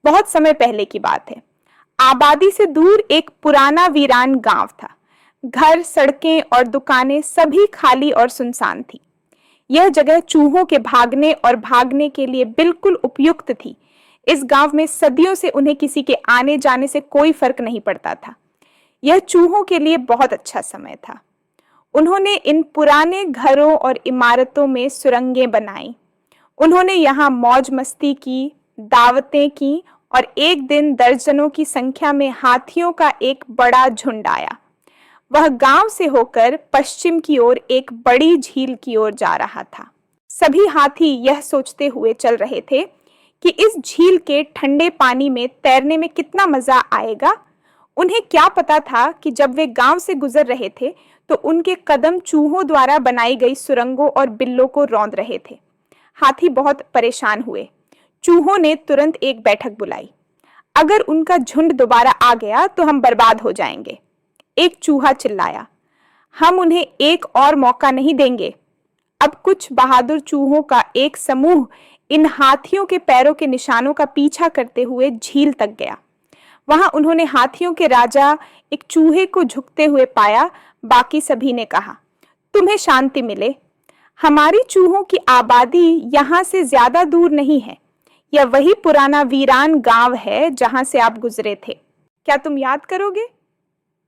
बहुत समय पहले की बात है। आबादी से दूर एक पुराना वीरान गांव था। घर, सड़कें और दुकानें सभी खाली और सुनसान थी। यह जगह चूहों के भागने और भागने के लिए बिल्कुल उपयुक्त थी। इस गांव में सदियों से उन्हें किसी के आने जाने से कोई फर्क नहीं पड़ता था। यह चूहों के लिए बहुत अच्छा समय था। उन्होंने इन पुराने घरों और इमारतों में सुरंगें बनाई। उन्होंने यहाँ मौज मस्ती की, दावतें की और एक दिन दर्जनों की संख्या में हाथियों का एक बड़ा झुंड आया। वह गांव से होकर पश्चिम की ओर एक बड़ी झील की ओर जा रहा था। सभी हाथी यह सोचते हुए चल रहे थे कि इस झील के ठंडे पानी में तैरने में कितना मजा आएगा। उन्हें क्या पता था कि जब वे गांव से गुजर रहे थे तो उनके कदम चूहों द्वारा बनाई गई सुरंगों और बिल्लों को रौंद रहे थे। हाथी बहुत परेशान हुए। चूहों ने तुरंत एक बैठक बुलाई। अगर उनका झुंड दोबारा आ गया तो हम बर्बाद हो जाएंगे। एक चूहा चिल्लाया, हम उन्हें एक और मौका नहीं देंगे। अब कुछ बहादुर चूहों का एक समूह इन हाथियों के पैरों के निशानों का पीछा करते हुए झील तक गया। वहां उन्होंने हाथियों के राजा एक चूहे को झुकते हुए पाया। बाकी सभी ने कहा, तुम्हें शांति मिले। हमारी चूहों की आबादी यहाँ से ज्यादा दूर नहीं है। यह वही पुराना वीरान गांव है जहां से आप गुजरे थे। क्या तुम याद करोगे?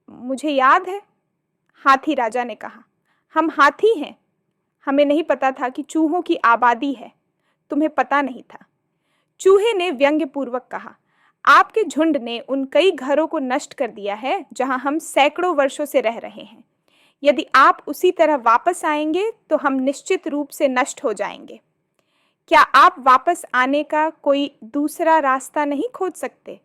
मुझे याद है, हाथी राजा ने कहा। हम हाथी हैं। हमें नहीं पता था कि चूहों की आबादी है। तुम्हें पता नहीं था। चूहे ने व्यंग्यपूर्वक कहा, आपके झुंड ने उन कई घरों को नष्ट कर दिया है जहां हम सैकड़ों वर्षों से रह रहे हैं। यदि आप उसी तरह वापस आएंगे तो हम निश्चित रूप से नष्ट हो जाएंगे। क्या आप वापस आने का कोई दूसरा रास्ता नहीं खोज सकते?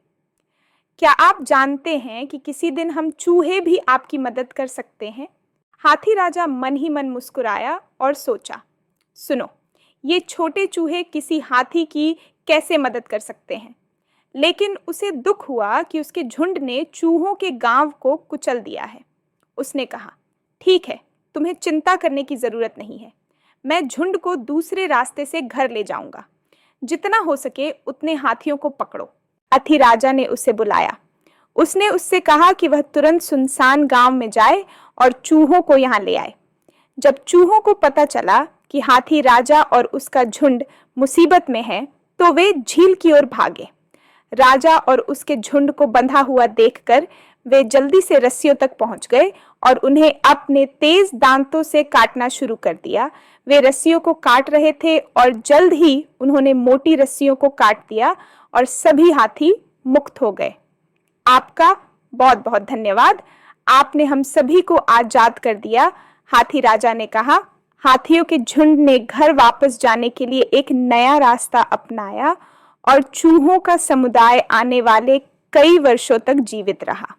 क्या आप जानते हैं कि किसी दिन हम चूहे भी आपकी मदद कर सकते हैं? हाथी राजा मन ही मन मुस्कुराया और सोचा, सुनो, ये छोटे चूहे किसी हाथी की कैसे मदद कर सकते हैं? लेकिन उसे दुख हुआ कि उसके झुंड ने चूहों के गांव को कुचल दिया है। उसने कहा, ठीक है, तुम्हें चिंता करने की जरूरत नहीं है। मैं झुंड को दूसरे रास्ते से घर ले जाऊंगा। जितना हो सके उतने हाथियों को पकड़ो। हाथी राजा ने उसे बुलाया। उसने उससे कहा कि वह तुरंत सुनसान गांव में जाए और चूहों को यहाँ ले आए। जब चूहों को पता चला कि हाथी राजा और उसका झुंड मुसीबत में है तो वे झील की ओर भागे। राजा और उसके झुंड को बंधा हुआ देखकर वे जल्दी से रस्सियों तक पहुंच गए और उन्हें अपने तेज दांतों से काटना शुरू कर दिया। वे रस्सियों को काट रहे थे और जल्द ही उन्होंने मोटी रस्सियों को काट दिया और सभी हाथी मुक्त हो गए। आपका बहुत बहुत धन्यवाद। आपने हम सभी को आजाद कर दिया। हाथी राजा ने कहा। हाथियों के झुंड ने घर वापस जाने के लिए एक नया रास्ता अपनाया और चूहों का समुदाय आने वाले कई वर्षों तक जीवित रहा।